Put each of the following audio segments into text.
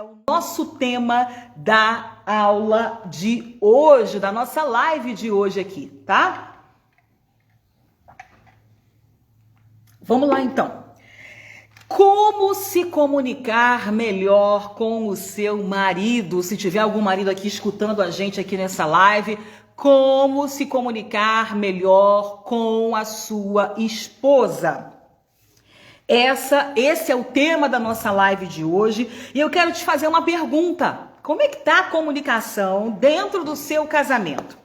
é o nosso tema da aula de hoje, da nossa live de hoje aqui, tá? Vamos lá então. Como se comunicar melhor com o seu marido? Se tiver algum marido aqui escutando a gente aqui nessa live, como se comunicar melhor com a sua esposa? Esse é o tema da nossa live de hoje e eu quero te fazer uma pergunta. Como é que está a comunicação dentro do seu casamento?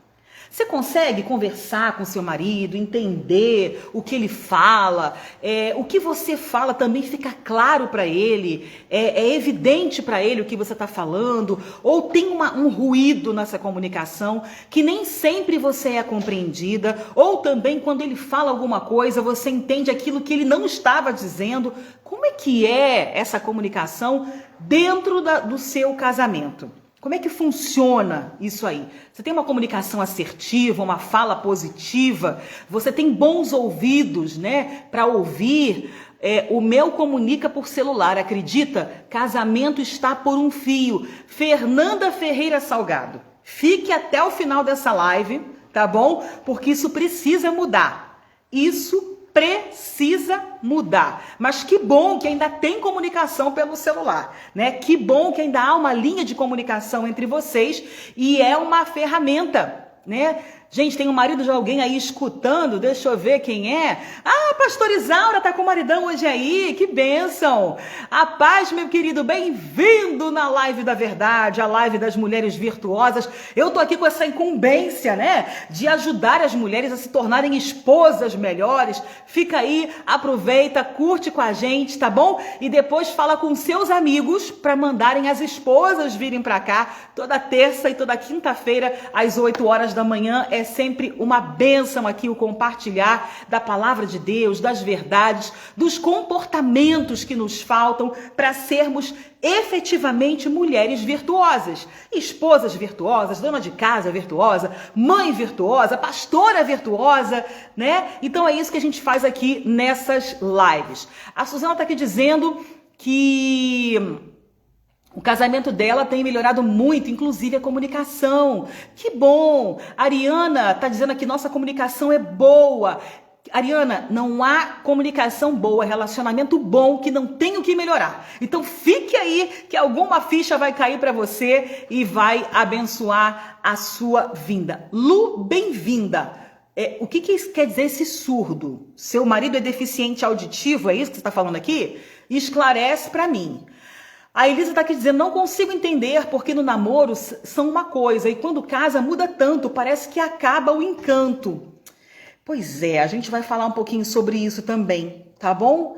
Você consegue conversar com seu marido, entender o que ele fala, o que você fala também fica claro para ele, é evidente para ele o que você está falando, ou tem um ruído nessa comunicação que nem sempre você é compreendida, ou também quando ele fala alguma coisa você entende aquilo que ele não estava dizendo. Como é que é essa comunicação dentro do seu casamento? Como é que funciona isso aí? Você tem uma comunicação assertiva, uma fala positiva? Você tem bons ouvidos, né, para ouvir? O meu comunica por celular, acredita? Casamento está por um fio. Fernanda Ferreira Salgado. Fique até o final dessa live, tá bom? Porque isso precisa mudar. Isso precisa mudar. Mas que bom que ainda tem comunicação pelo celular, né? Que bom que ainda há uma linha de comunicação entre vocês e é uma ferramenta, né? Gente, tem um marido de alguém aí escutando, deixa eu ver quem é. Ah, pastor Isaura tá com o maridão hoje aí, que bênção. A paz, meu querido, bem-vindo na live da verdade, a live das mulheres virtuosas. Eu tô aqui com essa incumbência, né, de ajudar as mulheres a se tornarem esposas melhores. Fica aí, aproveita, curte com a gente, tá bom? E depois fala com seus amigos para mandarem as esposas virem para cá toda terça e toda quinta-feira às 8 horas da manhã. É sempre uma bênção aqui o compartilhar da palavra de Deus, das verdades, dos comportamentos que nos faltam para sermos efetivamente mulheres virtuosas, esposas virtuosas, dona de casa virtuosa, mãe virtuosa, pastora virtuosa, né? Então é isso que a gente faz aqui nessas lives. A Suzana está aqui dizendo que o casamento dela tem melhorado muito, inclusive a comunicação. Que bom! A Ariana está dizendo aqui, nossa comunicação é boa. Ariana, não há comunicação boa, relacionamento bom que não tem o que melhorar. Então fique aí que alguma ficha vai cair para você e vai abençoar a sua vinda. Lu, bem-vinda. O que quer dizer esse surdo? Seu marido é deficiente auditivo, é isso que você está falando aqui? Esclarece para mim. A Elisa está aqui dizendo, não consigo entender porque no namoro são uma coisa e quando casa muda tanto, parece que acaba o encanto. Pois é, a gente vai falar um pouquinho sobre isso também, tá bom?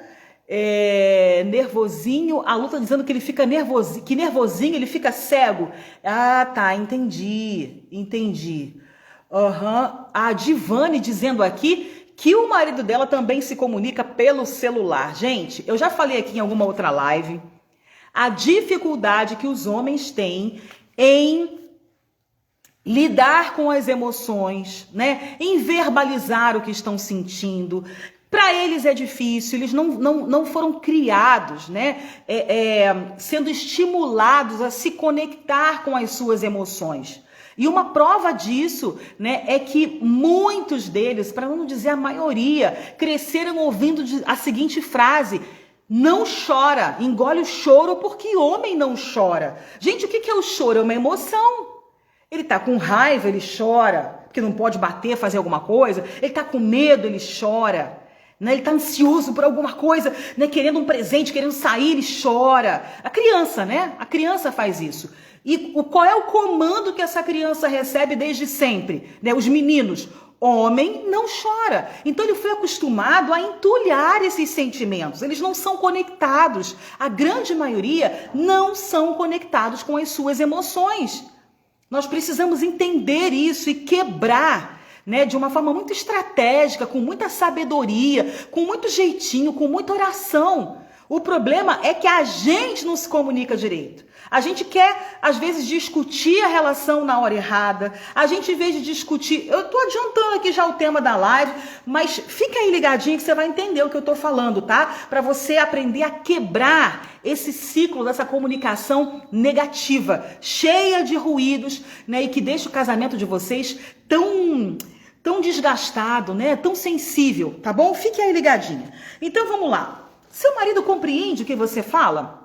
Nervosinho, a Lu está dizendo que ele fica nervosinho, que nervosinho ele fica cego. Ah, tá, entendi. A Divane dizendo aqui que o marido dela também se comunica pelo celular. Gente, eu já falei aqui em alguma outra live a dificuldade que os homens têm em lidar com as emoções, né? Em verbalizar o que estão sentindo. Para eles é difícil, eles não foram criados, né? Sendo estimulados a se conectar com as suas emoções. E uma prova disso, né, é que muitos deles, para não dizer a maioria, cresceram ouvindo a seguinte frase: não chora, engole o choro porque homem não chora. Gente, o que é o choro? É uma emoção. Ele tá com raiva, ele chora, porque não pode bater, fazer alguma coisa. Ele tá com medo, ele chora. Né? Ele tá ansioso por alguma coisa, né? Querendo um presente, querendo sair, ele chora. A criança, né? A criança faz isso. E qual é o comando que essa criança recebe desde sempre? Né? Os meninos. Homem não chora. Então ele foi acostumado a entulhar esses sentimentos. Eles não são conectados. A grande maioria não são conectados com as suas emoções. Nós precisamos entender isso e quebrar, né, de uma forma muito estratégica, com muita sabedoria, com muito jeitinho, com muita oração. O problema é que a gente não se comunica direito. A gente quer, às vezes, discutir a relação na hora errada. A gente, em vez de discutir... Eu estou adiantando aqui já o tema da live, mas fica aí ligadinho que você vai entender o que eu estou falando, tá? Para você aprender a quebrar esse ciclo dessa comunicação negativa, cheia de ruídos, né? E que deixa o casamento de vocês tão desgastado, né? Tão sensível, tá bom? Fique aí ligadinha. Então, vamos lá. Seu marido compreende o que você fala?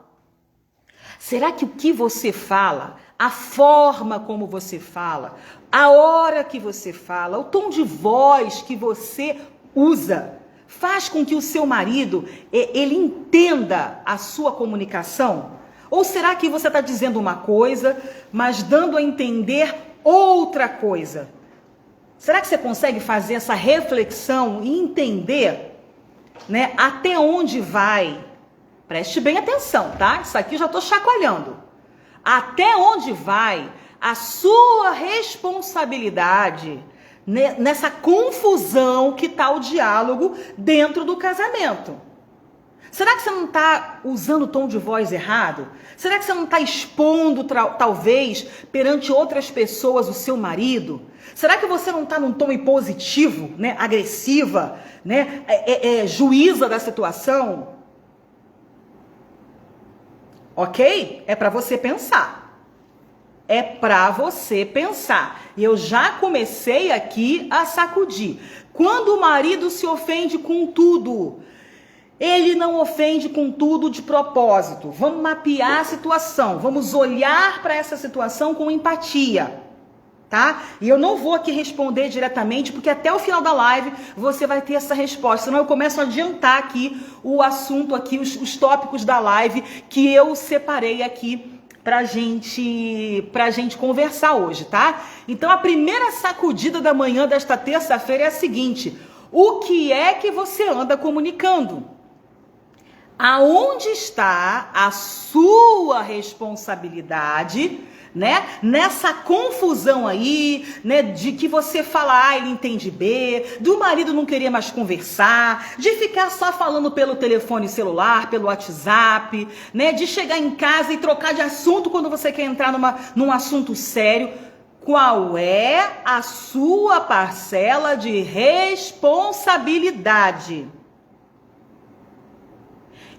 Será que o que você fala, a forma como você fala, a hora que você fala, o tom de voz que você usa, faz com que o seu marido, ele entenda a sua comunicação? Ou será que você está dizendo uma coisa, mas dando a entender outra coisa? Será que você consegue fazer essa reflexão e entender, né, até onde vai? Preste bem atenção, tá? Isso aqui eu já estou chacoalhando. Até onde vai a sua responsabilidade nessa confusão que está o diálogo dentro do casamento? Será que você não está usando o tom de voz errado? Será que você não está expondo, talvez, perante outras pessoas o seu marido? Será que você não está num tom impositivo, né? Agressiva, né? Juíza da situação? Ok? É para você pensar. É para você pensar. E eu já comecei aqui a sacudir. Quando o marido se ofende com tudo, ele não ofende com tudo de propósito. Vamos mapear a situação. Vamos olhar para essa situação com empatia. Tá? E eu não vou aqui responder diretamente, porque até o final da live você vai ter essa resposta. Senão eu começo a adiantar aqui o assunto, aqui, os tópicos da live que eu separei aqui pra gente conversar hoje, tá? Então a primeira sacudida da manhã desta terça-feira é a seguinte: o que é que você anda comunicando? Aonde está a sua responsabilidade, né? Nessa confusão aí, né? De que você fala A, ele entende B, do marido não querer mais conversar, de ficar só falando pelo telefone celular, pelo WhatsApp, né? De chegar em casa e trocar de assunto quando você quer entrar num assunto sério. Qual é a sua parcela de responsabilidade?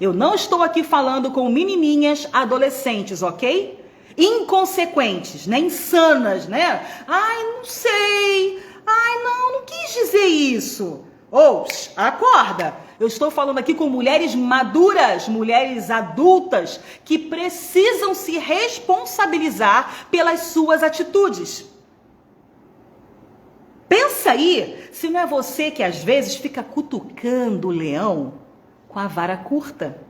Eu não estou aqui falando com menininhas adolescentes, ok? Inconsequentes, né? Insanas, né? Ai, não sei. Ai, não quis dizer isso. Ou, acorda. Eu estou falando aqui com mulheres maduras, mulheres adultas, que precisam se responsabilizar pelas suas atitudes. Pensa aí, se não é você que às vezes fica cutucando o leão com a vara curta.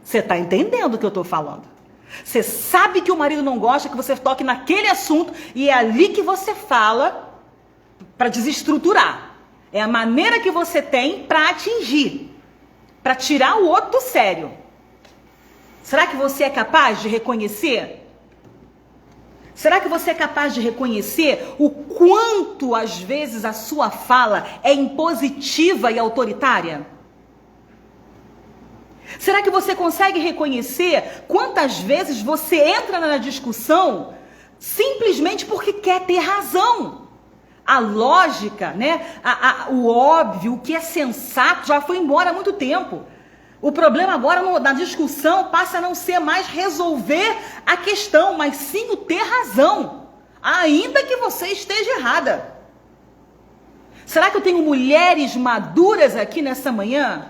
Você está entendendo o que eu estou falando? Você sabe que o marido não gosta que você toque naquele assunto e é ali que você fala para desestruturar. É a maneira que você tem para atingir, para tirar o outro do sério. Será que você é capaz de reconhecer? Será que você é capaz de reconhecer o quanto às vezes a sua fala é impositiva e autoritária? Será que você consegue reconhecer quantas vezes você entra na discussão simplesmente porque quer ter razão? A lógica, né? O óbvio, o que é sensato já foi embora há muito tempo. O problema agora na discussão passa a não ser mais resolver a questão, mas sim o ter razão, ainda que você esteja errada. Será que eu tenho mulheres maduras aqui nessa manhã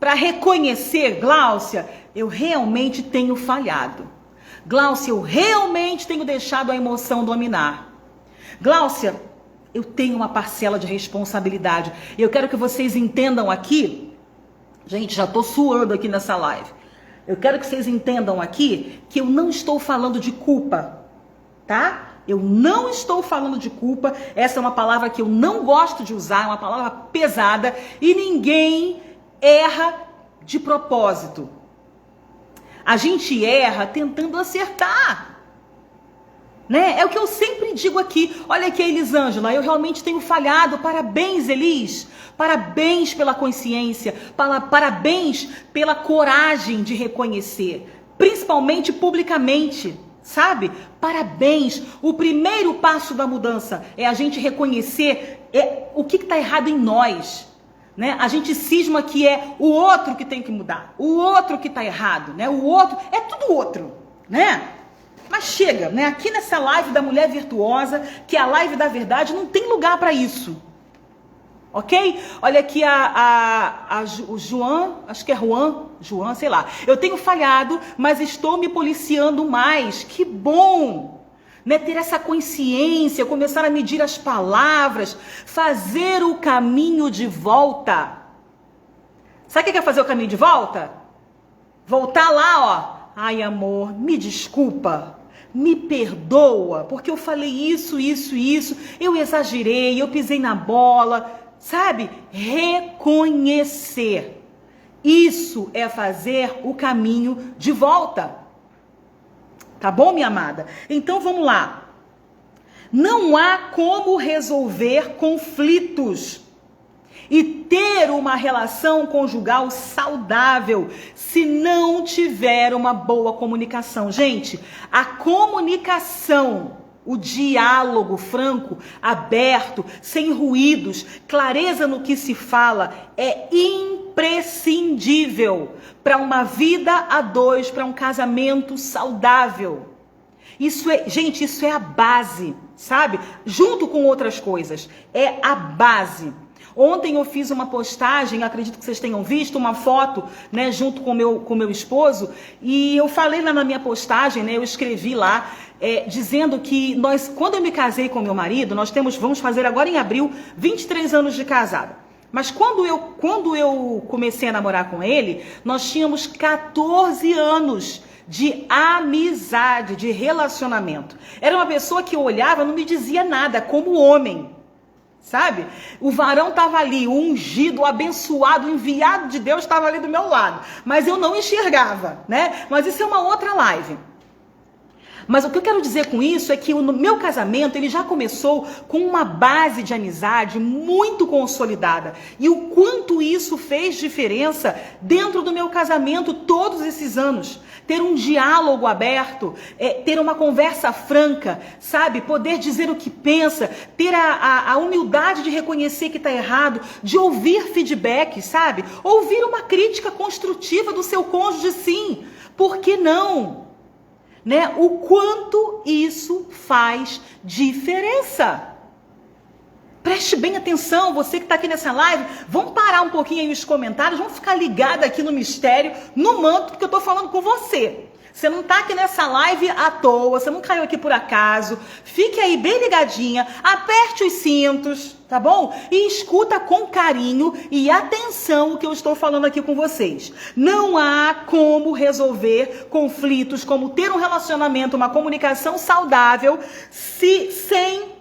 para reconhecer, Gláucia, eu realmente tenho falhado. Gláucia, eu realmente tenho deixado a emoção dominar. Gláucia, eu tenho uma parcela de responsabilidade. Eu quero que vocês entendam aqui, gente, já estou suando aqui nessa live. Eu quero que vocês entendam aqui que eu não estou falando de culpa, tá? Eu não estou falando de culpa. Essa é uma palavra que eu não gosto de usar, é uma palavra pesada e ninguém erra de propósito. A gente erra tentando acertar, né? É o que eu sempre digo aqui. Olha aqui, Elisângela, eu realmente tenho falhado. Parabéns, Elis. Parabéns pela consciência. Parabéns pela coragem de reconhecer. principalmente publicamente, sabe? Parabéns! O primeiro passo da mudança é a gente reconhecer o que está errado em nós. Né? A gente cisma que é o outro que tem que mudar, o outro que está errado, né? O outro, é tudo outro, né? Mas chega, né? Aqui nessa live da Mulher Virtuosa, que é a live da verdade, não tem lugar para isso. Ok? Olha aqui o João, acho que é João, sei lá. Eu tenho falhado, mas estou me policiando mais. Que bom! Né? Ter essa consciência, começar a medir as palavras, fazer o caminho de volta. Sabe o que é fazer o caminho de volta? Voltar lá, ó. Ai, amor, me desculpa, me perdoa, porque eu falei isso, eu exagerei, eu pisei na bola. Sabe? Reconhecer. Isso é fazer o caminho de volta. Tá bom, minha amada? Então vamos lá. Não há como resolver conflitos e ter uma relação conjugal saudável se não tiver uma boa comunicação. Gente, a comunicação, o diálogo franco, aberto, sem ruídos, clareza no que se fala, é imprescindível para uma vida a dois, para um casamento saudável. Isso é, gente, isso é a base, sabe? Junto com outras coisas, é a base. Ontem eu fiz uma postagem, acredito que vocês tenham visto, uma foto, né, junto com meu esposo, e eu falei lá na minha postagem, né, eu escrevi lá, dizendo que quando eu me casei com meu marido, vamos fazer agora em abril, 23 anos de casada. Mas quando eu comecei a namorar com ele, nós tínhamos 14 anos de amizade, de relacionamento. Era uma pessoa que eu olhava, não me dizia nada, como homem. Sabe? O varão estava ali, o ungido, o abençoado, o enviado de Deus estava ali do meu lado. Mas eu não enxergava, né? Mas isso é uma outra live. Mas o que eu quero dizer com isso é que o meu casamento, ele já começou com uma base de amizade muito consolidada. E o quanto isso fez diferença dentro do meu casamento todos esses anos. Ter um diálogo aberto, ter uma conversa franca, sabe? Poder dizer o que pensa, ter a humildade de reconhecer que está errado, de ouvir feedback, sabe? Ouvir uma crítica construtiva do seu cônjuge, sim. Por que não? Né? O quanto isso faz diferença. Preste bem atenção, você que está aqui nessa live, vamos parar um pouquinho aí os comentários, vamos ficar ligado aqui no mistério, no manto, porque eu estou falando com você. Você não está aqui nessa live à toa, você não caiu aqui por acaso. Fique aí bem ligadinha, aperte os cintos, tá bom? E escuta com carinho e atenção o que eu estou falando aqui com vocês. Não há como resolver conflitos, como ter um relacionamento, uma comunicação saudável, sem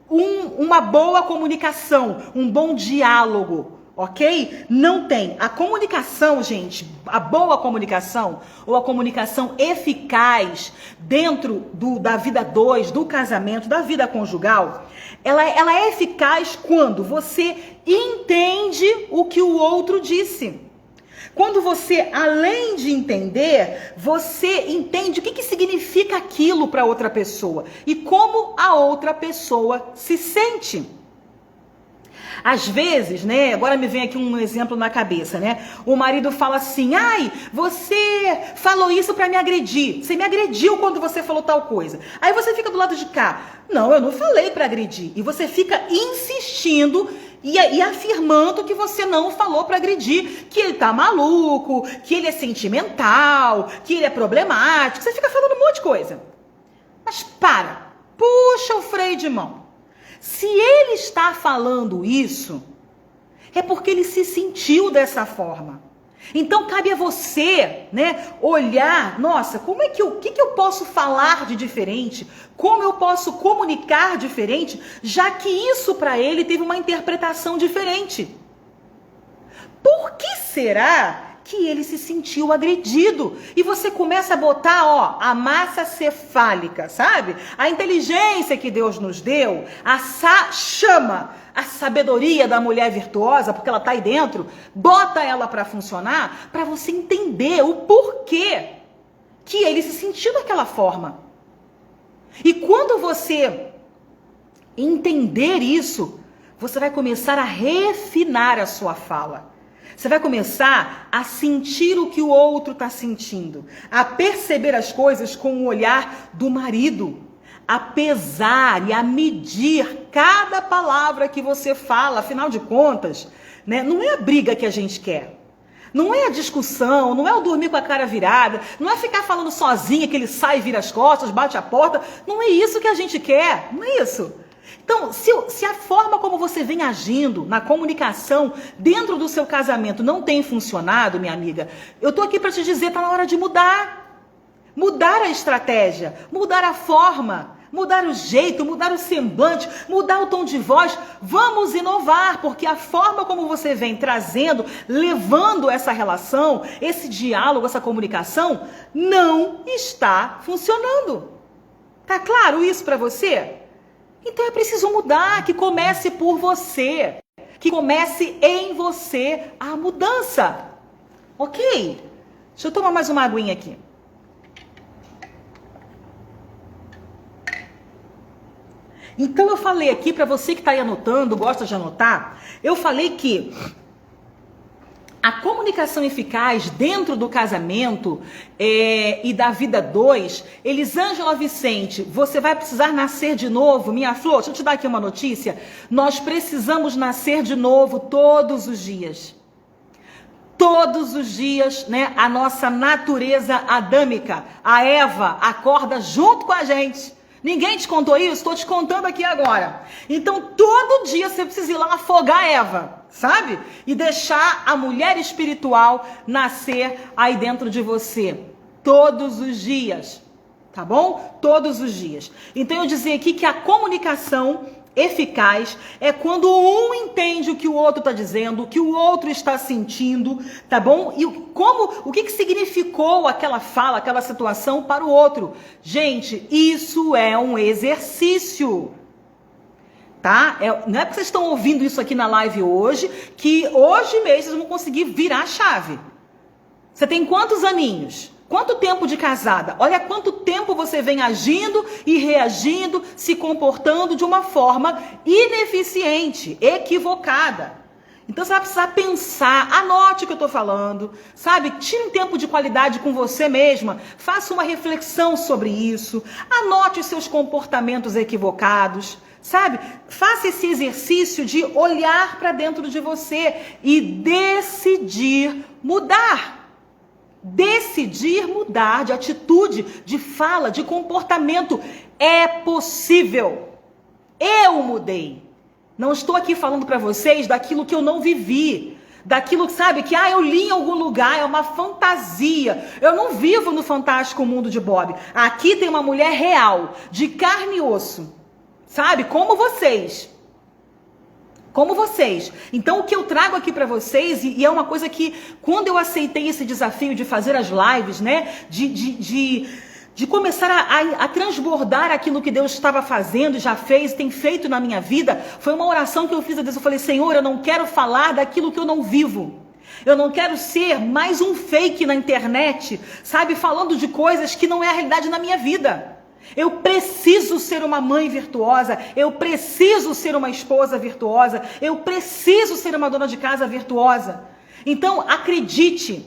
uma boa comunicação, um bom diálogo. Ok? Não tem. A comunicação, gente, a boa comunicação ou a comunicação eficaz dentro da vida dois, do casamento, da vida conjugal, ela é eficaz quando você entende o que o outro disse. Quando você, além de entender, você entende o que significa aquilo para outra pessoa e como a outra pessoa se sente. Às vezes, né, agora me vem aqui um exemplo na cabeça, né? O marido fala assim: ai, você falou isso pra me agredir. Você me agrediu quando você falou tal coisa. Aí você fica do lado de cá: não, eu não falei pra agredir. E você fica insistindo e afirmando que você não falou pra agredir, que ele tá maluco, que ele é sentimental, que ele é problemático. Você fica falando um monte de coisa. Mas puxa o freio de mão. Se ele está falando isso, é porque ele se sentiu dessa forma. Então cabe a você, né, olhar, nossa, o que eu posso falar de diferente? Como eu posso comunicar diferente, já que isso para ele teve uma interpretação diferente? Por que será que ele se sentiu agredido? E você começa a botar, a massa cefálica, sabe? A inteligência que Deus nos deu, chama a sabedoria da mulher virtuosa, porque ela tá aí dentro, bota ela para funcionar, para você entender o porquê que ele se sentiu daquela forma. E quando você entender isso, você vai começar a refinar a sua fala. Você vai começar a sentir o que o outro está sentindo, a perceber as coisas com o olhar do marido, a pesar e a medir cada palavra que você fala. Afinal de contas, né, não é a briga que a gente quer. Não é a discussão, não é o dormir com a cara virada, não é ficar falando sozinha que ele sai, vira as costas, bate a porta. Não é isso que a gente quer, não é isso. Então, se a forma como você vem agindo na comunicação dentro do seu casamento não tem funcionado, minha amiga, eu tô aqui para te dizer, tá na hora de mudar. Mudar a estratégia, mudar a forma, mudar o jeito, mudar o semblante, mudar o tom de voz. Vamos inovar, porque a forma como você vem trazendo, levando essa relação, esse diálogo, essa comunicação, não está funcionando. Tá claro isso para você? Então é preciso mudar, que comece por você, que comece em você a mudança. Ok? Deixa eu tomar mais uma aguinha aqui. Então eu falei aqui, para você que está aí anotando, gosta de anotar, eu falei que a comunicação eficaz dentro do casamento e da vida 2, Elisângela Vicente, você vai precisar nascer de novo. Minha flor, deixa eu te dar aqui uma notícia. Nós precisamos nascer de novo todos os dias. Todos os dias, né? A nossa natureza adâmica, a Eva, acorda junto com a gente. Ninguém te contou isso? Estou te contando aqui agora. Então, todo dia você precisa ir lá afogar a Eva, sabe? E deixar a mulher espiritual nascer aí dentro de você. Todos os dias, tá bom? Todos os dias. Então, eu dizia aqui que a comunicação eficaz é quando um entende o que o outro está dizendo, o que o outro está sentindo, tá bom? E o que significou aquela fala, aquela situação para o outro. Gente, isso é um exercício, tá? Não é porque vocês estão ouvindo isso aqui na live hoje, que hoje mesmo vocês vão conseguir virar a chave. Você tem quantos aninhos? Quanto tempo de casada? Olha quanto tempo você vem agindo e reagindo, se comportando de uma forma ineficiente, equivocada. Então você vai precisar pensar, anote o que eu estou falando, sabe? Tire um tempo de qualidade com você mesma, faça uma reflexão sobre isso, anote os seus comportamentos equivocados, sabe? Faça esse exercício de olhar para dentro de você e decidir mudar. Decidir mudar de atitude, de fala, de comportamento. É possível. Eu mudei. Não estou aqui falando para vocês daquilo que eu não vivi. Daquilo, sabe, que eu li em algum lugar, é uma fantasia. Eu não vivo no fantástico mundo de Bob. Aqui tem uma mulher real, de carne e osso. Sabe, como vocês. Como vocês. Então, o que eu trago aqui para vocês, e é uma coisa que, quando eu aceitei esse desafio de fazer as lives, né, de começar a transbordar aquilo que Deus estava fazendo, já fez, tem feito na minha vida, foi uma oração que eu fiz a Deus. Eu falei, Senhor, eu não quero falar daquilo que eu não vivo. Eu não quero ser mais um fake na internet, sabe, falando de coisas que não é a realidade na minha vida. Eu preciso ser uma mãe virtuosa, eu preciso ser uma esposa virtuosa, eu preciso ser uma dona de casa virtuosa. Então, acredite,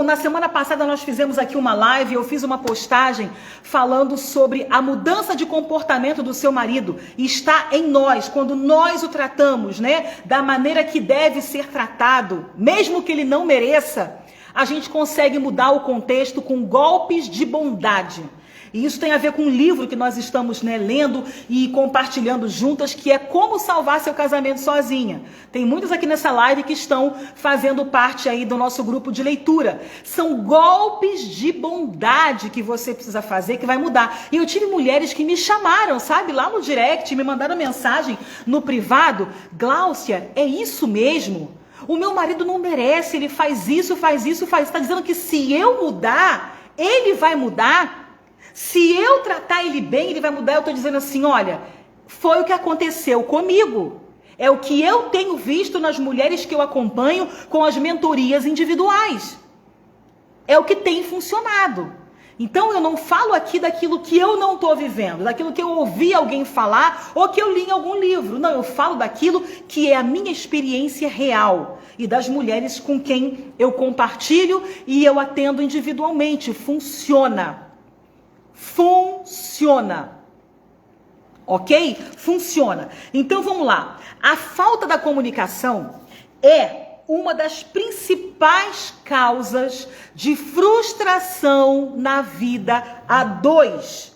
na semana passada nós fizemos aqui uma live, eu fiz uma postagem falando sobre a mudança de comportamento do seu marido. E está em nós, quando nós o tratamos, né, da maneira que deve ser tratado, mesmo que ele não mereça, a gente consegue mudar o contexto com golpes de bondade. E isso tem a ver com um livro que nós estamos, né, lendo e compartilhando juntas, que é Como Salvar Seu Casamento Sozinha. Tem muitos aqui nessa live que estão fazendo parte aí do nosso grupo de leitura. São golpes de bondade que você precisa fazer, que vai mudar. E eu tive mulheres que me chamaram, sabe, lá no direct, me mandaram mensagem no privado. Gláucia, é isso mesmo? O meu marido não merece, ele faz isso, faz isso, faz isso. Está dizendo que se eu mudar, ele vai mudar? Se eu tratar ele bem, ele vai mudar. Eu estou dizendo assim, olha, foi o que aconteceu comigo. É o que eu tenho visto nas mulheres que eu acompanho com as mentorias individuais. É o que tem funcionado. Então eu não falo aqui daquilo que eu não estou vivendo, daquilo que eu ouvi alguém falar ou que eu li em algum livro. Não, eu falo daquilo que é a minha experiência real e das mulheres com quem eu compartilho e eu atendo individualmente. Funciona. Funciona. Ok? Funciona. Então vamos lá. A falta da comunicação é uma das principais causas de frustração na vida a dois.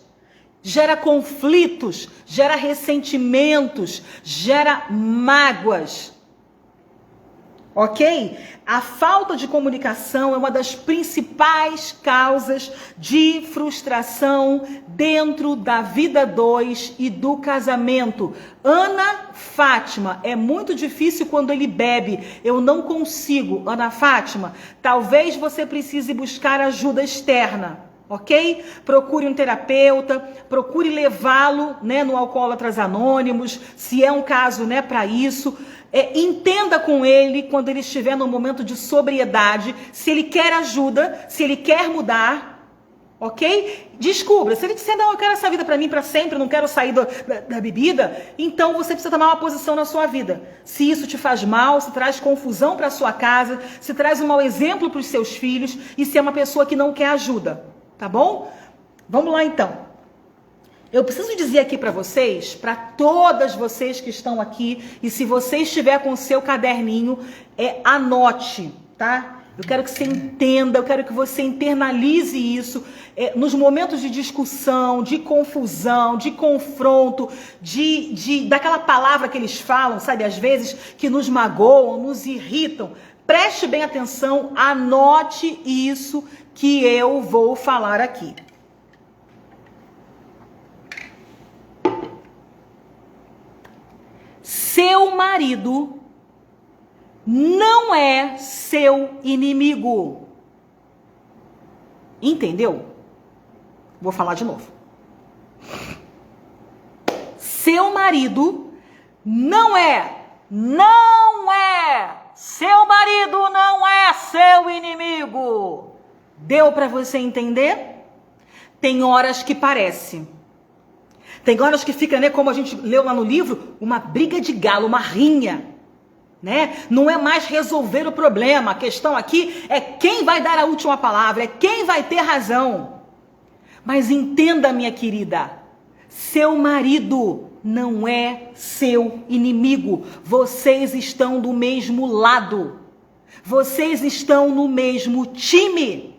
Gera conflitos, gera ressentimentos, gera mágoas. Ok? A falta de comunicação é uma das principais causas de frustração dentro da vida dois e do casamento. Ana Fátima, é muito difícil quando ele bebe. Eu não consigo. Ana Fátima, talvez você precise buscar ajuda externa. Ok? Procure um terapeuta, procure levá-lo, né, no Alcoólatras Anônimos, se é um caso, né, para isso. Entenda com ele quando ele estiver no momento de sobriedade, se ele quer ajuda, se ele quer mudar, ok? Descubra, se ele disser, não, eu quero essa vida para mim para sempre, eu não quero sair da bebida, então você precisa tomar uma posição na sua vida. Se isso te faz mal, se traz confusão para sua casa, se traz um mau exemplo para os seus filhos e se é uma pessoa que não quer ajuda, tá bom? Vamos lá então. Eu preciso dizer aqui para vocês, para todas vocês que estão aqui, e se você estiver com o seu caderninho, anote, tá? Eu quero que você entenda, eu quero que você internalize isso nos momentos de discussão, de confusão, de confronto, daquela palavra que eles falam, sabe? Às vezes que nos magoam, nos irritam. Preste bem atenção, anote isso que eu vou falar aqui. Seu marido não é seu inimigo. Entendeu? Vou falar de novo. Seu marido não é. Seu marido não é seu inimigo. Deu para você entender? Tem horas que parece. Tem horas que fica, né, como a gente leu lá no livro, uma briga de galo, uma rinha, né? Não é mais resolver o problema. A questão aqui é quem vai dar a última palavra, é quem vai ter razão. Mas entenda, minha querida, seu marido não é seu inimigo. Vocês estão do mesmo lado. Vocês estão no mesmo time.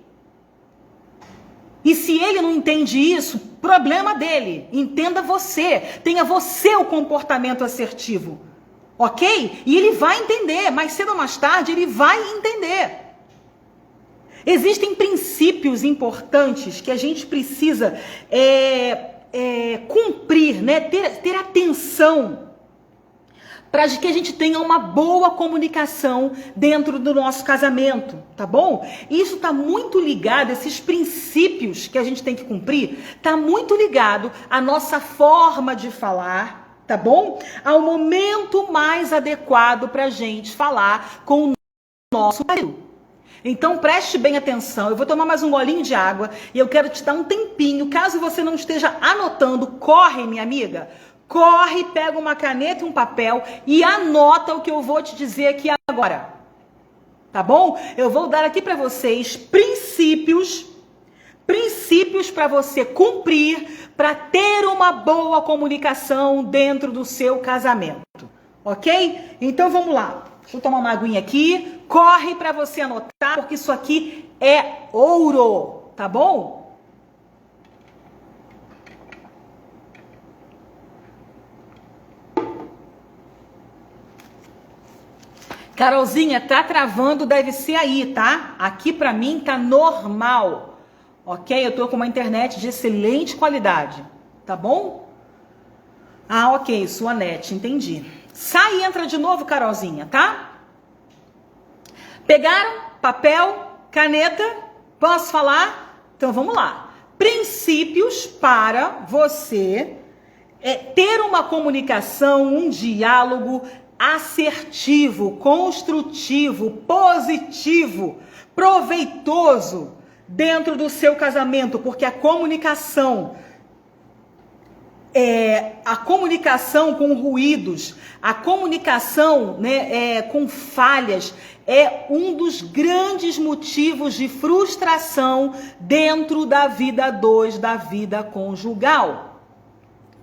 E se ele não entende isso, problema dele. Entenda você. Tenha você o comportamento assertivo. Ok? E ele vai entender. Mais cedo ou mais tarde, ele vai entender. Existem princípios importantes que a gente precisa cumprir, né? Ter atenção para que a gente tenha uma boa comunicação dentro do nosso casamento, tá bom? Isso está muito ligado, esses princípios que a gente tem que cumprir, está muito ligado à nossa forma de falar, tá bom? Ao momento mais adequado para a gente falar com o nosso marido. Então preste bem atenção, eu vou tomar mais um golinho de água e eu quero te dar um tempinho, caso você não esteja anotando, corre, minha amiga, corre, pega uma caneta e um papel e anota o que eu vou te dizer aqui agora, tá bom? Eu vou dar aqui para vocês princípios para você cumprir, para ter uma boa comunicação dentro do seu casamento, ok? Então vamos lá, deixa eu tomar uma aguinha aqui, corre para você anotar, porque isso aqui é ouro, tá bom? Carolzinha, tá travando, deve ser aí, tá? Aqui pra mim tá normal, ok? Eu tô com uma internet de excelente qualidade, tá bom? Ah, ok, sua net, entendi. Sai e entra de novo, Carolzinha, tá? Pegaram papel, caneta? Posso falar? Então vamos lá. Princípios para você ter uma comunicação, um diálogo assertivo, construtivo, positivo, proveitoso dentro do seu casamento, porque a comunicação com ruídos, a comunicação, né, com falhas, é um dos grandes motivos de frustração dentro da vida 2, da vida conjugal.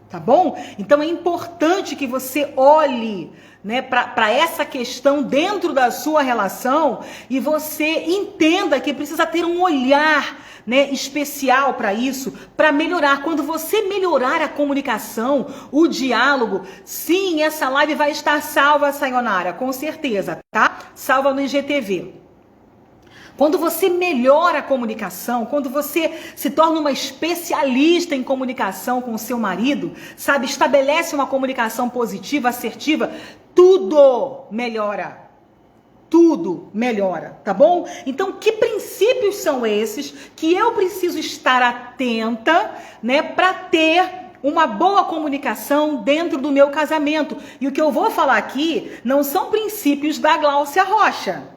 Tá bom? Então é importante que você olhe, né, para essa questão dentro da sua relação e você entenda que precisa ter um olhar, né, especial para isso, para melhorar. Quando você melhorar a comunicação, o diálogo, sim, essa live vai estar salva, Sayonara, com certeza, tá? Salva no IGTV. Quando você melhora a comunicação, quando você se torna uma especialista em comunicação com o seu marido, sabe, estabelece uma comunicação positiva, assertiva, tudo melhora. Tudo melhora, tá bom? Então, que princípios são esses que eu preciso estar atenta, né, para ter uma boa comunicação dentro do meu casamento? E o que eu vou falar aqui não são princípios da Gláucia Rocha,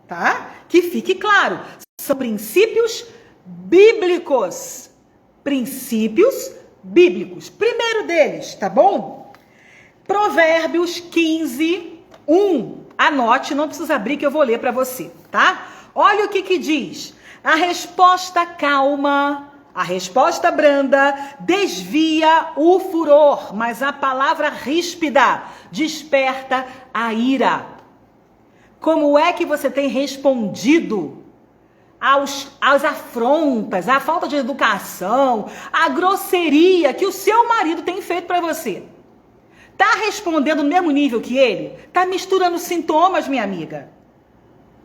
tá? Que fique claro, são princípios bíblicos. Princípios bíblicos. Primeiro deles, tá bom? Provérbios 15, 1. Anote, não precisa abrir que eu vou ler para você, tá? Olha o que diz. A resposta calma, a resposta branda desvia o furor, mas a palavra ríspida desperta a ira. Como é que você tem respondido às afrontas, à falta de educação, à grosseria que o seu marido tem feito para você? Tá respondendo no mesmo nível que ele? Tá misturando sintomas, minha amiga?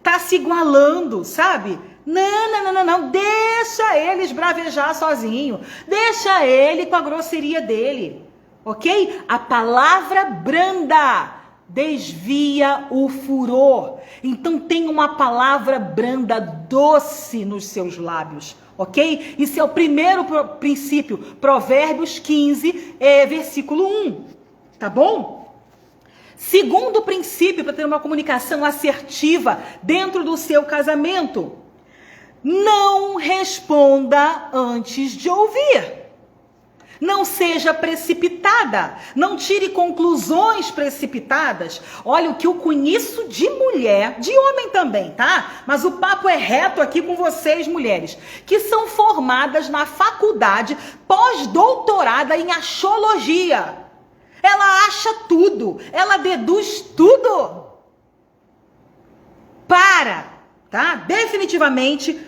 Tá se igualando, sabe? Não. Deixa ele esbravejar sozinho. Deixa ele com a grosseria dele. Ok? A palavra branda desvia o furor. Então tem uma palavra branda, doce nos seus lábios. Ok? Isso é o primeiro princípio. Provérbios 15, versículo 1. Tá bom? Segundo princípio para ter uma comunicação assertiva dentro do seu casamento: não responda antes de ouvir. Não seja precipitada. Não tire conclusões precipitadas. Olha, o que eu conheço de mulher, de homem também, tá? Mas o papo é reto aqui com vocês, mulheres, que são formadas na faculdade, pós-doutorada em axiologia. Ela acha tudo, ela deduz tudo. Para, tá? Definitivamente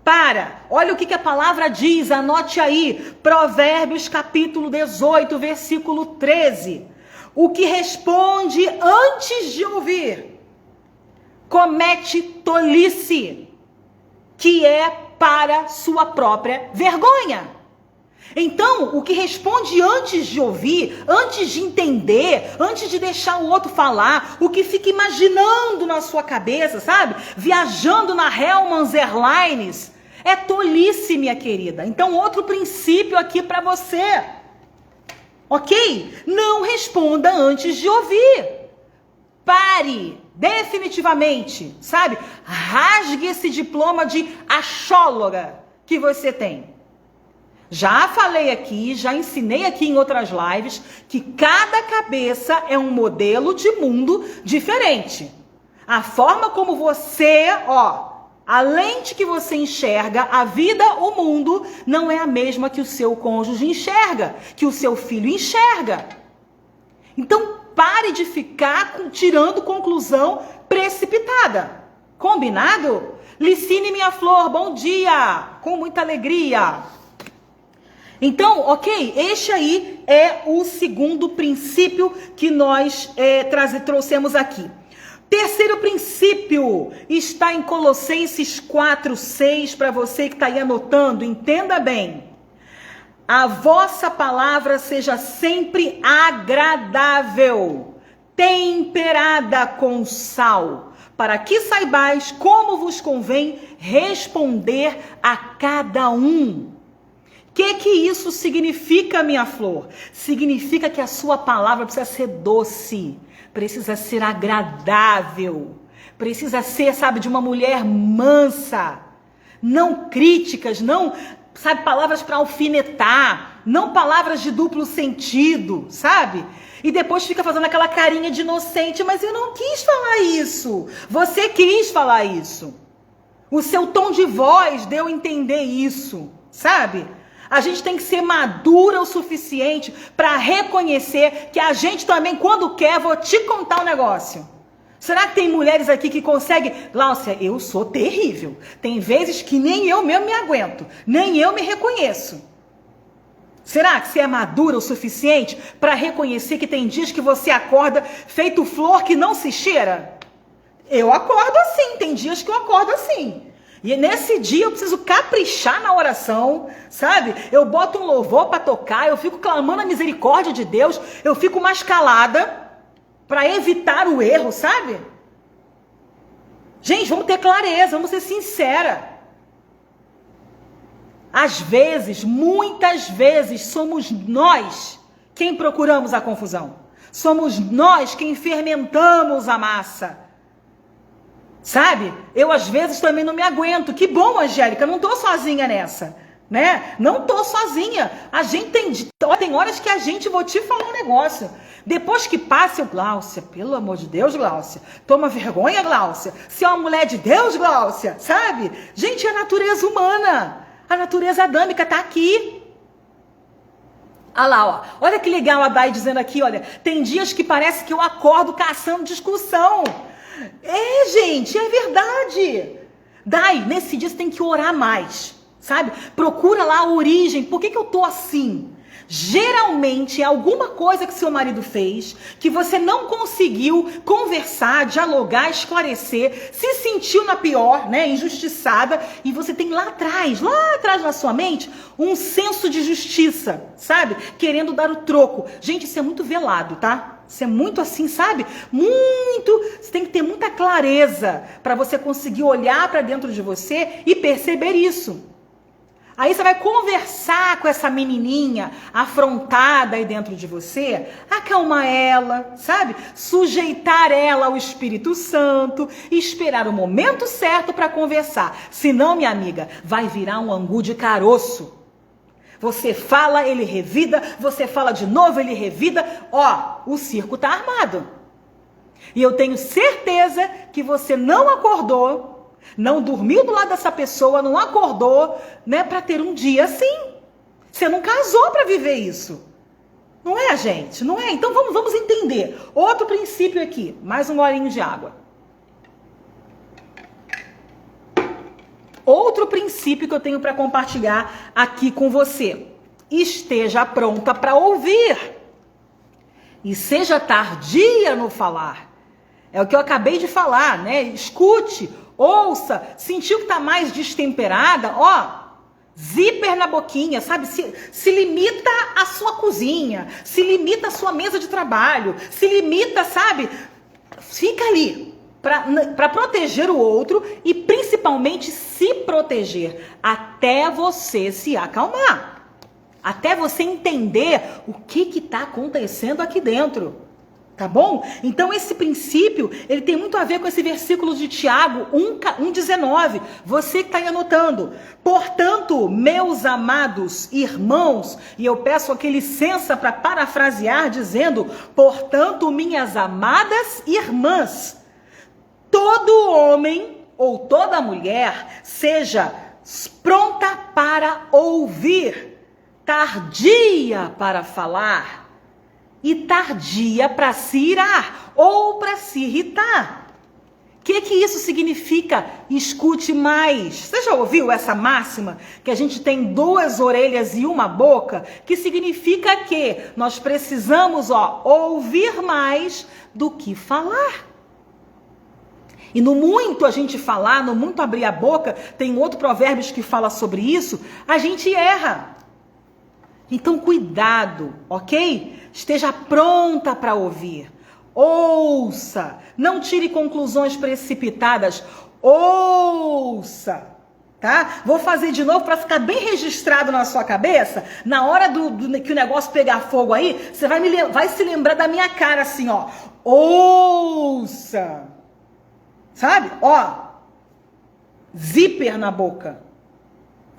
para. Olha o que a palavra diz, anote aí. Provérbios capítulo 18, versículo 13. O que responde antes de ouvir comete tolice, que é para sua própria vergonha. Então, o que responde antes de ouvir, antes de entender, antes de deixar o outro falar, o que fica imaginando na sua cabeça, sabe? Viajando na Hellmann's Airlines, é tolice, minha querida. Então, outro princípio aqui para você. Ok? Não responda antes de ouvir. Pare, definitivamente, sabe? Rasgue esse diploma de axióloga que você tem. Já falei aqui, já ensinei aqui em outras lives que cada cabeça é um modelo de mundo diferente. A forma como você, a lente que você enxerga a vida, o mundo, não é a mesma que o seu cônjuge enxerga, que o seu filho enxerga. Então pare de ficar tirando conclusão precipitada. Combinado? Licine, minha flor, bom dia! Com muita alegria. Então, ok, este aí é o segundo princípio que nós trouxemos aqui. Terceiro princípio está em Colossenses 4:6, para você que está aí anotando, entenda bem. A vossa palavra seja sempre agradável, temperada com sal, para que saibais como vos convém responder a cada um. O que isso significa, minha flor? Significa que a sua palavra precisa ser doce, precisa ser agradável, precisa ser, sabe, de uma mulher mansa, não críticas, não, sabe, palavras para alfinetar, não palavras de duplo sentido, sabe? E depois fica fazendo aquela carinha de inocente, mas eu não quis falar isso. Você quis falar isso. O seu tom de voz deu a entender isso, sabe? A gente tem que ser madura o suficiente para reconhecer que a gente também, quando quer, vou te contar um negócio. Será que tem mulheres aqui que conseguem? Gláucia, eu sou terrível. Tem vezes que nem eu mesmo me aguento, nem eu me reconheço. Será que você é madura o suficiente para reconhecer que tem dias que você acorda feito flor que não se cheira? Eu acordo assim, tem dias que eu acordo assim. E nesse dia eu preciso caprichar na oração, sabe? Eu boto um louvor para tocar, eu fico clamando a misericórdia de Deus, eu fico mais calada para evitar o erro, sabe? Gente, vamos ter clareza, vamos ser sincera. Às vezes, muitas vezes, somos nós quem procuramos a confusão. Somos nós quem fermentamos a massa. Sabe? Eu às vezes também não me aguento. Que bom, Angélica, não tô sozinha nessa, né? Não tô sozinha. A gente tem horas que a gente, vou te falar um negócio. Depois que passa, eu, Gláucia, pelo amor de Deus, Gláucia, toma vergonha, Gláucia. Se é uma mulher de Deus, Gláucia, sabe? Gente, é a natureza humana. A natureza adâmica tá aqui. Olha lá, ó. Olha que legal a Dai dizendo aqui, olha. Tem dias que parece que eu acordo caçando discussão. É, gente, é verdade. Dai, nesse dia você tem que orar mais, sabe? Procura lá a origem. Por que eu tô assim? Geralmente é alguma coisa que seu marido fez, que você não conseguiu conversar, dialogar, esclarecer, se sentiu na pior, né, injustiçada, e você tem lá atrás na sua mente, um senso de justiça, sabe? Querendo dar o troco. Gente, isso é muito velado, tá? Isso é muito assim, sabe? Você tem que ter muita clareza para você conseguir olhar para dentro de você e perceber isso. Aí você vai conversar com essa menininha afrontada aí dentro de você, acalmar ela, sabe? Sujeitar ela ao Espírito Santo e esperar o momento certo para conversar. Senão, minha amiga, vai virar um angu de caroço. Você fala, ele revida, você fala de novo, ele revida. Ó, o circo tá armado. E eu tenho certeza que você não acordou, não dormiu do lado dessa pessoa, não acordou, né, para ter um dia assim. Você não casou para viver isso. Não é, gente? Não é? Então vamos entender. Outro princípio aqui, mais um golinho de água. Outro princípio que eu tenho para compartilhar aqui com você. Esteja pronta para ouvir. E seja tardia no falar. É o que eu acabei de falar, né? Escute, ouça, sentiu que está mais destemperada, ó, zíper na boquinha, sabe? Se limita à sua cozinha, se limita à sua mesa de trabalho, se limita, sabe? Fica ali para proteger o outro e principalmente se proteger até você se acalmar, até você entender o que está acontecendo aqui dentro. Tá bom? Então esse princípio, ele tem muito a ver com esse versículo de Tiago 1,19. Você que está aí anotando. Portanto, meus amados irmãos, e eu peço aqui licença para parafrasear dizendo, portanto, minhas amadas irmãs, todo homem ou toda mulher seja pronta para ouvir, tardia para falar, e tardia para se irar ou para se irritar. O que isso significa? Escute mais. Você já ouviu essa máxima? Que a gente tem 2 orelhas e uma boca? Que significa que nós precisamos, ouvir mais do que falar. E no muito a gente falar, no muito abrir a boca, tem outro provérbio que fala sobre isso, a gente erra. Então cuidado, ok? Esteja pronta para ouvir. Ouça. Não tire conclusões precipitadas. Ouça. Tá? Vou fazer de novo para ficar bem registrado na sua cabeça. Na hora que o negócio pegar fogo aí, você vai se lembrar da minha cara assim, ó. Ouça. Sabe? Ó. Zíper na boca.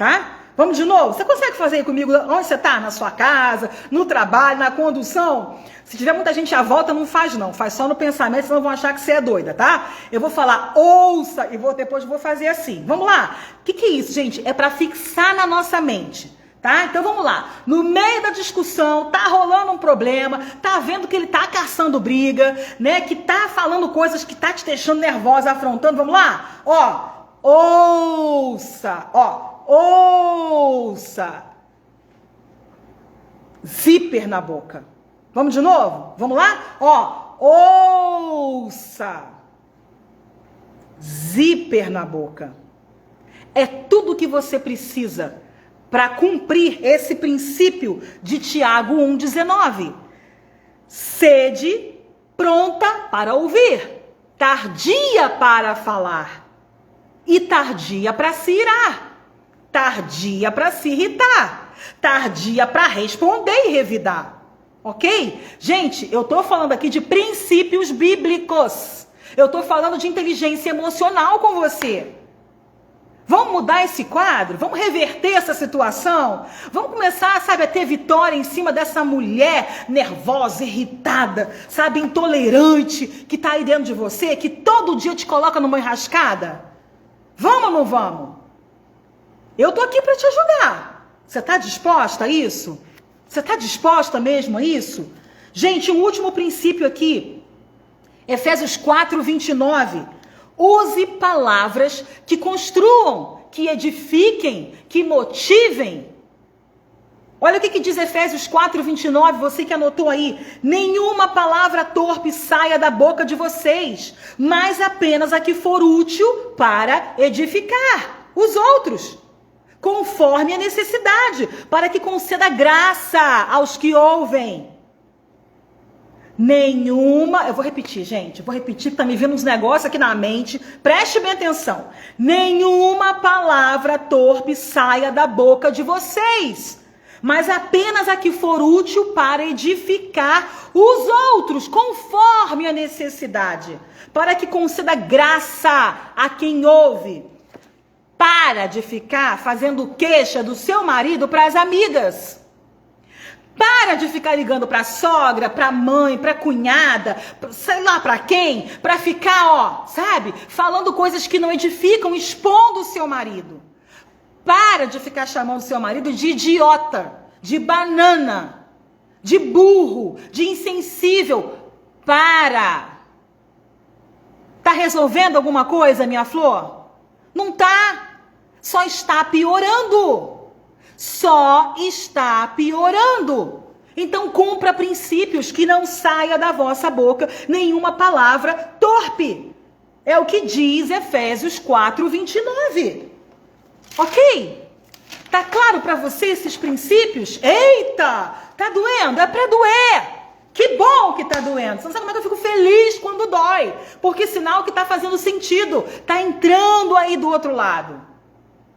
tá? Vamos de novo? Você consegue fazer aí comigo onde você tá? Na sua casa, no trabalho, na condução? Se tiver muita gente à volta, não faz não. Faz só no pensamento, senão vão achar que você é doida, tá? Eu vou falar ouça e depois vou fazer assim. Vamos lá? O que é isso, gente? É para fixar na nossa mente. Tá? Então vamos lá. No meio da discussão, tá rolando um problema, tá vendo que ele tá caçando briga, né? Que tá falando coisas que tá te deixando nervosa, afrontando. Vamos lá? Ouça. Ouça. Zíper na boca. Vamos de novo? Vamos lá? Ouça. Zíper na boca. É tudo que você precisa para cumprir esse princípio de Tiago 1,19. Sede pronta para ouvir, tardia para falar e tardia para se irar, tardia para se irritar, tardia para responder e revidar. Ok? Gente, eu tô falando aqui de princípios bíblicos. Eu tô falando de inteligência emocional com você. Vamos mudar esse quadro? Vamos reverter essa situação? Vamos começar, sabe, a ter vitória em cima dessa mulher nervosa, irritada, sabe, intolerante, que tá aí dentro de você, que todo dia te coloca numa enrascada? Vamos ou não vamos? Eu tô aqui para te ajudar. Você tá disposta a isso? Você tá disposta mesmo a isso? Gente, um último princípio aqui. Efésios 4:29. Use palavras que construam, que edifiquem, que motivem. Olha o que diz Efésios 4:29, você que anotou aí. Nenhuma palavra torpe saia da boca de vocês, mas apenas a que for útil para edificar os outros, conforme a necessidade, para que conceda graça aos que ouvem. Nenhuma, eu vou repetir, gente, que tá me vindo uns negócios aqui na mente, preste bem atenção. Nenhuma palavra torpe saia da boca de vocês, mas apenas a que for útil para edificar os outros, conforme a necessidade, para que conceda graça a quem ouve. Para de ficar fazendo queixa do seu marido para as amigas. Para de ficar ligando para a sogra, para a mãe, para a cunhada, sei lá para quem, para ficar, sabe, falando coisas que não edificam, expondo o seu marido. Para de ficar chamando o seu marido de idiota, de banana, de burro, de insensível. Para. Tá resolvendo alguma coisa, minha flor? Não tá. Só está piorando. Só está piorando. Então cumpra princípios, que não saia da vossa boca nenhuma palavra torpe. É o que diz Efésios 4:29. Ok? Tá claro para você esses princípios? Eita, tá doendo? É para doer. Que bom que tá doendo. Você não sabe como é que eu fico feliz quando dói, porque sinal que tá fazendo sentido, tá entrando aí do outro lado.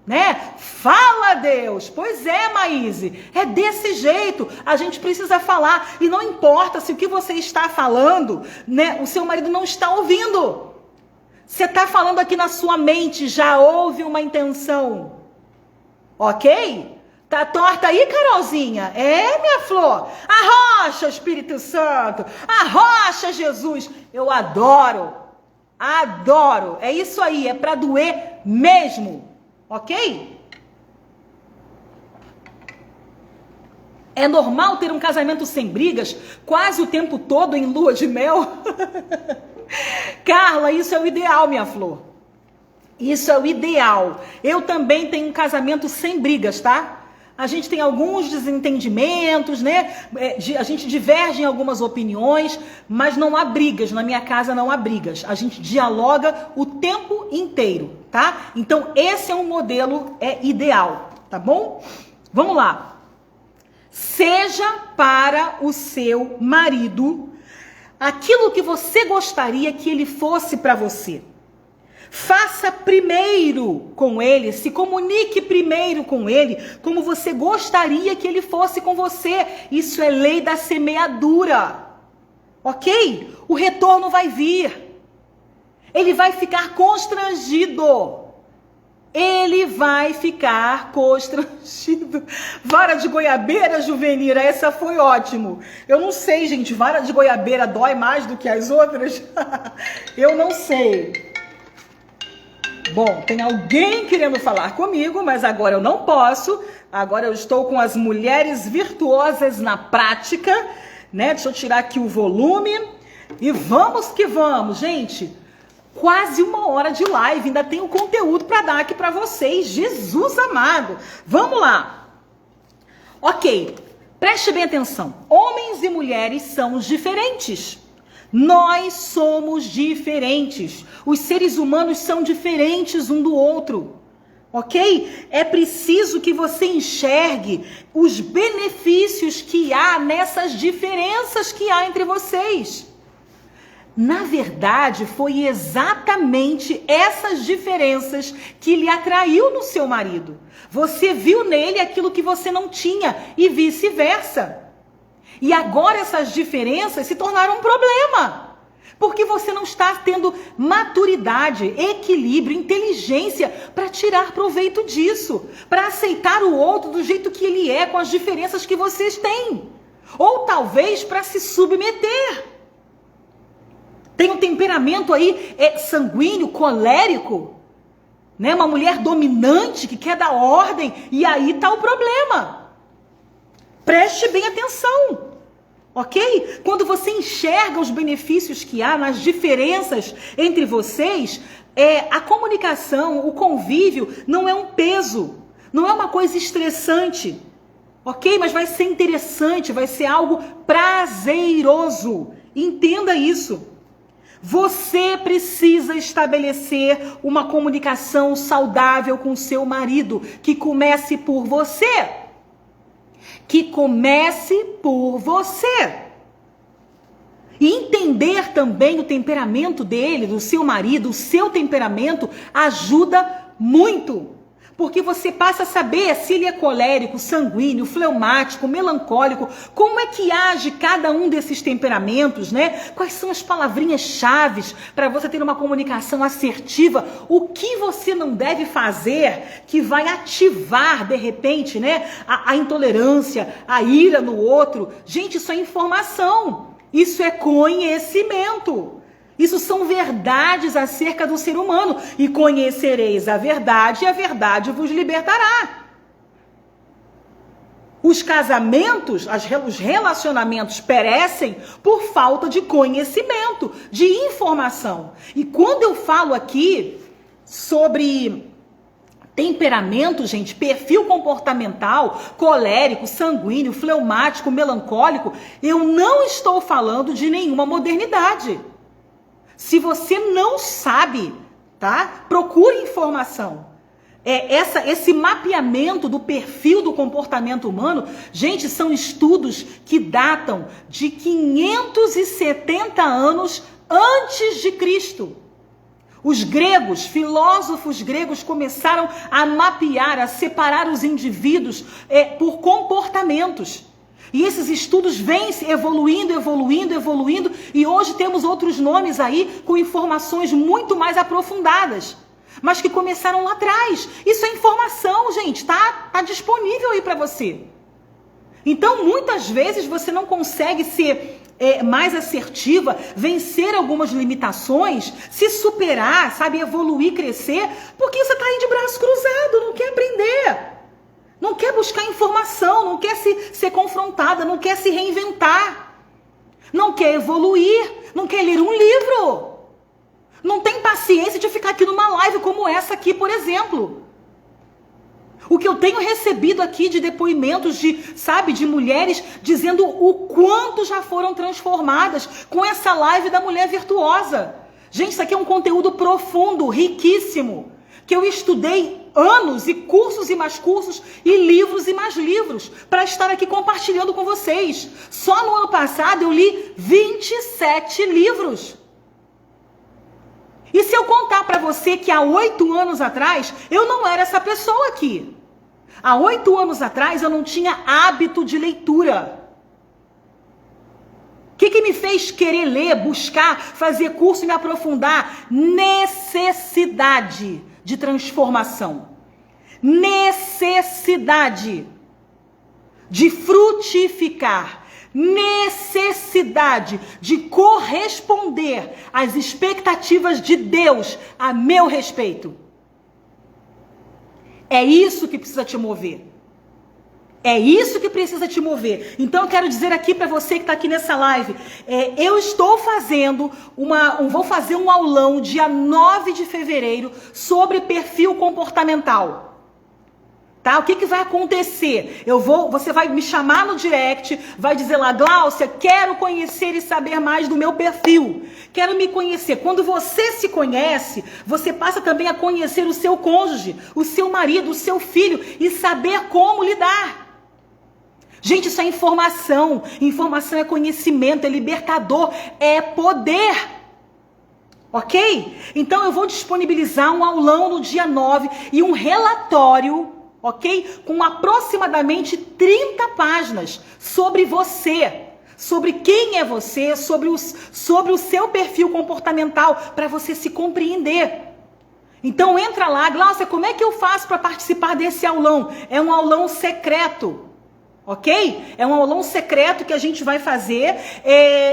Né? Fala, Deus. Pois é, Maíse, é desse jeito. A gente precisa falar, e não importa se o que você está falando, né, o seu marido não está ouvindo. Você está falando aqui na sua mente, já houve uma intenção. Ok? Tá torta aí, Carolzinha? É, minha flor? Arrocha, Espírito Santo. Arrocha, Jesus. Eu adoro. Adoro. É isso aí, é para doer mesmo. Ok? É normal ter um casamento sem brigas quase o tempo todo em lua de mel? Carla, isso é o ideal, minha flor. Isso é o ideal. Eu também tenho um casamento sem brigas, tá? A gente tem alguns desentendimentos, né? A gente diverge em algumas opiniões, mas não há brigas. Na minha casa não há brigas. A gente dialoga o tempo inteiro, tá? Então, esse é um modelo ideal, tá bom? Vamos lá. Seja para o seu marido aquilo que você gostaria que ele fosse para você. Faça primeiro com ele, se comunique primeiro com ele, como você gostaria que ele fosse com você. Isso é lei da semeadura, ok? O retorno vai vir. Ele vai ficar constrangido. ele vai ficar constrangido. Vara de goiabeira, Juvenira, essa foi ótimo. Eu não sei, gente, vara de goiabeira dói mais do que as outras? Eu não sei. Bom, tem alguém querendo falar comigo, mas agora eu não posso. Agora eu estou com as mulheres virtuosas na prática, né? Deixa eu tirar aqui o volume. E vamos que vamos, gente. Quase 1 hora de live, ainda tenho conteúdo para dar aqui para vocês. Jesus amado. Vamos lá. Ok, preste bem atenção. Homens e mulheres são diferentes. Nós somos diferentes. Os seres humanos são diferentes um do outro. Ok? É preciso que você enxergue os benefícios que há nessas diferenças que há entre vocês. Na verdade, foi exatamente essas diferenças que lhe atraiu no seu marido. Você viu nele aquilo que você não tinha e vice-versa. E agora essas diferenças se tornaram um problema. Porque você não está tendo maturidade, equilíbrio, inteligência para tirar proveito disso. Para aceitar o outro do jeito que ele é, com as diferenças que vocês têm. Ou talvez para se submeter. Tem um temperamento aí sanguíneo, colérico, né? Uma mulher dominante que quer dar ordem, e aí está o problema. Preste bem atenção, ok? Quando você enxerga os benefícios que há nas diferenças entre vocês, a comunicação, o convívio não é um peso, não é uma coisa estressante, ok? Mas vai ser interessante, vai ser algo prazeroso. Entenda isso. Você precisa estabelecer uma comunicação saudável com seu marido, que comece por você. Que comece por você. E entender também o temperamento dele, do seu marido, o seu temperamento, ajuda muito. Porque você passa a saber se ele é colérico, sanguíneo, fleumático, melancólico, como é que age cada um desses temperamentos, né? Quais são as palavrinhas-chave para você ter uma comunicação assertiva? O que você não deve fazer que vai ativar, de repente, né? A intolerância, a ira no outro. Gente, isso é informação. Isso é conhecimento. Isso são verdades acerca do ser humano. E conhecereis a verdade, e a verdade vos libertará. Os casamentos, os relacionamentos perecem por falta de conhecimento, de informação. E quando eu falo aqui sobre temperamento, gente, perfil comportamental, colérico, sanguíneo, fleumático, melancólico, eu não estou falando de nenhuma modernidade. Se você não sabe, tá? Procure informação. Esse mapeamento do perfil do comportamento humano, gente, são estudos que datam de 570 anos antes de Cristo. Os gregos, filósofos gregos, começaram a mapear, a separar os indivíduos por comportamentos. E esses estudos vêm se evoluindo, e hoje temos outros nomes aí com informações muito mais aprofundadas, mas que começaram lá atrás. Isso é informação, gente, tá disponível aí para você. Então, muitas vezes você não consegue ser mais assertiva, vencer algumas limitações, se superar, sabe, evoluir, crescer, porque você tá aí de braço cruzado, não quer aprender. Não quer buscar informação, não quer ser confrontada, não quer se reinventar. Não quer evoluir, não quer ler um livro. Não tem paciência de ficar aqui numa live como essa aqui, por exemplo. O que eu tenho recebido aqui de depoimentos de mulheres dizendo o quanto já foram transformadas com essa live da mulher virtuosa. Gente, isso aqui é um conteúdo profundo, riquíssimo, que eu estudei anos e mais cursos e mais livros para estar aqui compartilhando com vocês. Só no ano passado eu li 27 livros. E se eu contar para você que há 8 anos atrás eu não era essa pessoa aqui. Há 8 anos atrás eu não tinha hábito de leitura. O que me fez querer ler, buscar, fazer curso e me aprofundar? Necessidade. de transformação, necessidade de frutificar, necessidade de corresponder às expectativas de Deus a meu respeito. É isso que precisa te mover. É isso que precisa te mover. Então eu quero dizer aqui para você que está aqui nessa live, eu estou fazendo vou fazer um aulão dia 9 de fevereiro sobre perfil comportamental. Tá? O que vai acontecer? Você vai me chamar no direct, vai dizer lá, Gláucia, quero conhecer e saber mais do meu perfil. Quero me conhecer. Quando você se conhece, você passa também a conhecer o seu cônjuge, o seu marido, o seu filho e saber como lidar. Gente, isso é informação. Informação é conhecimento, é libertador, é poder. Ok? Então eu vou disponibilizar um aulão no dia 9 e um relatório, ok? Com aproximadamente 30 páginas sobre você, sobre quem é você, sobre o seu perfil comportamental, para você se compreender. Então entra lá, Gláucia, como é que eu faço para participar desse aulão? É um aulão secreto. Ok? É um aulão secreto que a gente vai fazer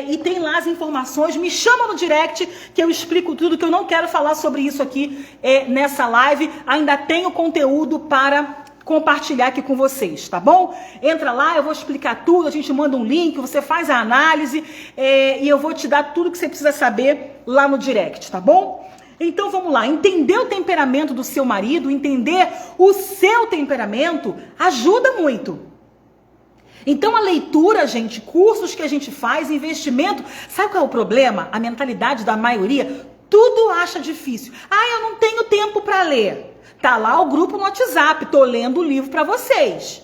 e tem lá as informações. Me chama no direct que eu explico tudo, que eu não quero falar sobre isso aqui nessa live. Ainda tenho conteúdo para compartilhar aqui com vocês, tá bom? Entra lá, eu vou explicar tudo, a gente manda um link, você faz a análise e eu vou te dar tudo que você precisa saber lá no direct, tá bom? Então vamos lá, entender o temperamento do seu marido, entender o seu temperamento ajuda muito. Então a leitura, gente, cursos que a gente faz, investimento, sabe qual é o problema? A mentalidade da maioria, tudo acha difícil. Eu não tenho tempo para ler. Tá lá o grupo no WhatsApp, tô lendo o livro para vocês.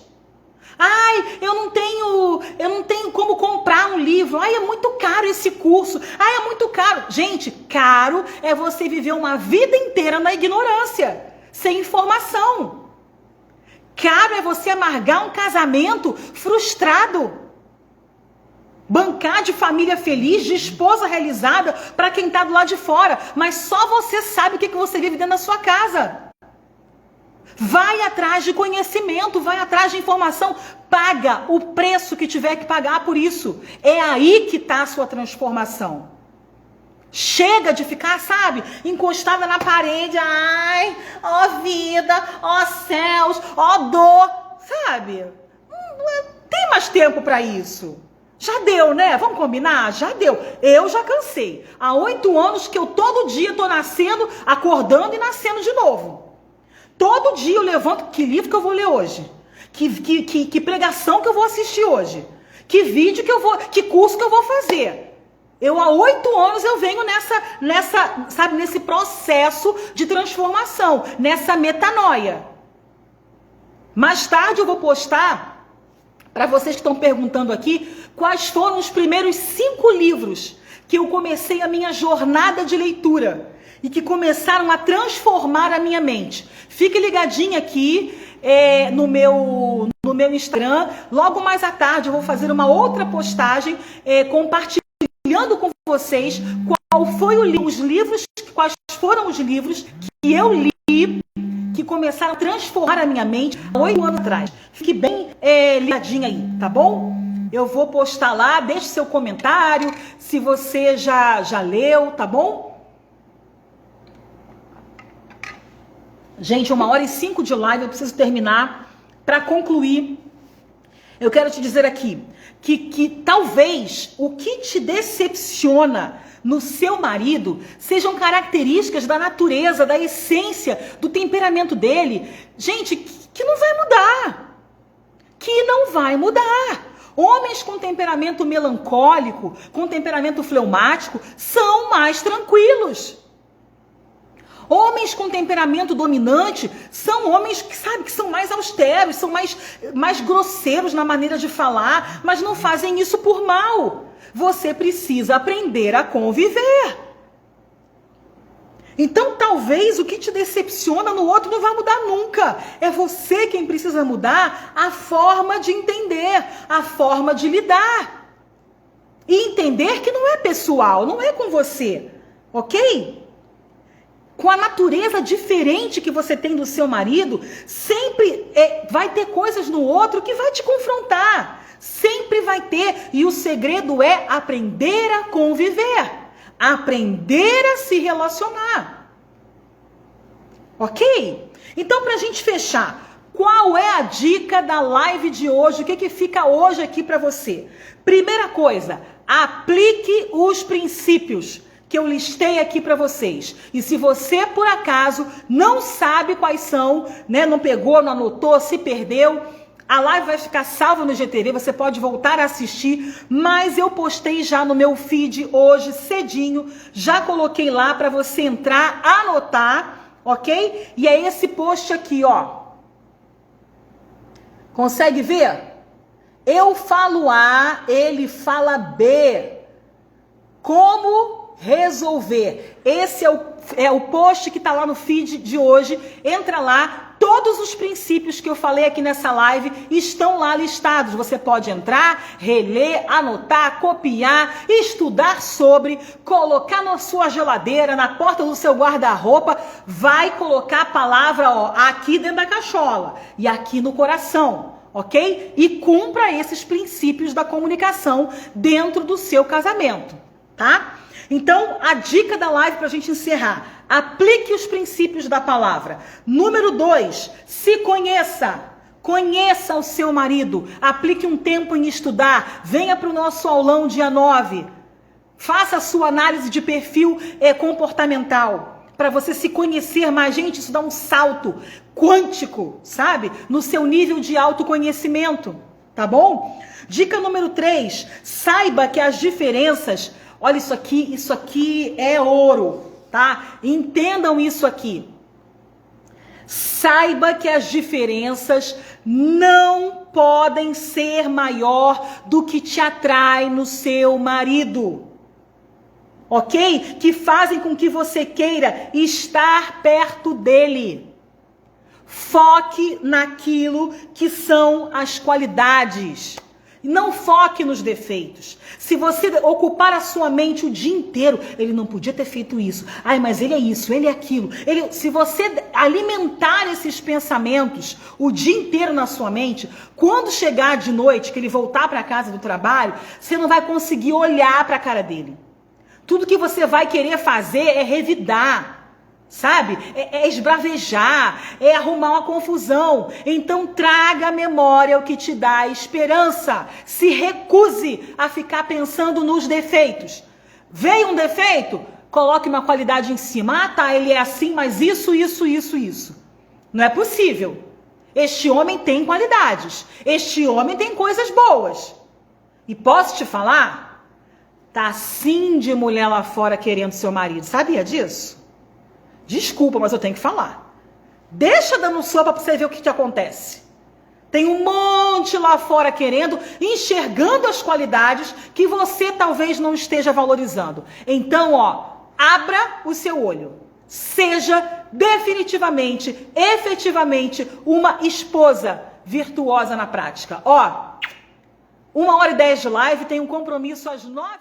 Eu não tenho como comprar um livro. É muito caro esse curso. É muito caro. Gente, caro é você viver uma vida inteira na ignorância, sem informação. Caro é você amargar um casamento frustrado. Bancar de família feliz, de esposa realizada para quem está do lado de fora. Mas só você sabe o que você vive dentro da sua casa. Vai atrás de conhecimento, vai atrás de informação. Paga o preço que tiver que pagar por isso. É aí que está a sua transformação. Chega de ficar, sabe, encostada na parede. Ó vida, ó céus, ó dor, sabe? Não tem mais tempo para isso. Já deu, né? Vamos combinar? Já deu. Eu já cansei. Há 8 anos que eu todo dia tô nascendo, acordando e nascendo de novo. Todo dia eu levanto, que livro que eu vou ler hoje? Que pregação que eu vou assistir hoje? Que vídeo que eu vou, que curso que eu vou fazer? Há 8 anos eu venho nesse processo de transformação, nessa metanoia. Mais tarde eu vou postar, para vocês que estão perguntando aqui, quais foram os primeiros 5 livros que eu comecei a minha jornada de leitura e que começaram a transformar a minha mente. Fique ligadinho aqui no meu Instagram. Logo mais à tarde eu vou fazer uma outra postagem compartilhando com vocês quais foram os livros que eu li, que começaram a transformar a minha mente há 8 anos atrás. Fique bem ligadinho aí, tá bom? Eu vou postar lá, deixe seu comentário, se você já leu, tá bom? Gente, 1h05 de live, eu preciso terminar. Para concluir, eu quero te dizer aqui que talvez o que te decepciona no seu marido sejam características da natureza, da essência, do temperamento dele. Gente, que não vai mudar. Que não vai mudar. Homens com temperamento melancólico, com temperamento fleumático, são mais tranquilos. Homens com temperamento dominante são homens que são mais austeros, são mais grosseiros na maneira de falar, mas não fazem isso por mal. Você precisa aprender a conviver. Então, talvez o que te decepciona no outro não vai mudar nunca. É você quem precisa mudar a forma de entender, a forma de lidar. E entender que não é pessoal, não é com você, ok? com a natureza diferente que você tem do seu marido, sempre vai ter coisas no outro que vai te confrontar. Sempre vai ter. E o segredo é aprender a conviver. Aprender a se relacionar. Ok? Então, para a gente fechar, qual é a dica da live de hoje? O que fica hoje aqui para você? Primeira coisa, aplique os princípios que eu listei aqui para vocês. E se você, por acaso, não sabe quais são, né, não pegou, não anotou, se perdeu, a live vai ficar salva no IGTV, você pode voltar a assistir, mas eu postei já no meu feed hoje, cedinho, já coloquei lá para você entrar, anotar, ok? E é esse post aqui, ó. Consegue ver? Eu falo A, ele fala B. Como resolver? Esse é o post que está lá no feed de hoje. Entra lá, todos os princípios que eu falei aqui nessa live estão lá listados. Você pode entrar, reler, anotar, copiar, estudar sobre, colocar na sua geladeira, na porta do seu guarda-roupa, vai colocar a palavra, ó, aqui dentro da cachola e aqui no coração, ok? E cumpra esses princípios da comunicação dentro do seu casamento, tá? Então, a dica da live para a gente encerrar: aplique os princípios da palavra. Número 2, se conheça. Conheça o seu marido. Aplique um tempo em estudar. Venha para o nosso aulão dia 9. Faça a sua análise de perfil comportamental. Para você se conhecer mais. Gente, isso dá um salto quântico, sabe? No seu nível de autoconhecimento. Tá bom? Dica número 3, saiba que as diferenças... Olha isso aqui é ouro, tá? Entendam isso aqui. Saiba que as diferenças não podem ser maior do que te atrai no seu marido. Ok? Que fazem com que você queira estar perto dele. Foque naquilo que são as qualidades. Não foque nos defeitos. Se você ocupar a sua mente o dia inteiro, ele não podia ter feito isso. Ai, mas ele é isso, ele é aquilo. Se você alimentar esses pensamentos o dia inteiro na sua mente, quando chegar de noite, que ele voltar para casa do trabalho, você não vai conseguir olhar para a cara dele. Tudo que você vai querer fazer é revidar. Sabe? É esbravejar, é arrumar uma confusão. Então traga à memória o que te dá esperança. Se recuse a ficar pensando nos defeitos. Veio um defeito? Coloque uma qualidade em cima. Ah, tá, ele é assim, mas isso. Não é possível. Este homem tem qualidades. Este homem tem coisas boas. E posso te falar? Tá assim de mulher lá fora querendo seu marido. Sabia disso? Desculpa, mas eu tenho que falar. Deixa dando sopa para você ver o que acontece. Tem um monte lá fora querendo, enxergando as qualidades que você talvez não esteja valorizando. Então, ó, abra o seu olho. Seja definitivamente, efetivamente, uma esposa virtuosa na prática. Ó, 1h10 de live, tem um compromisso às 9h.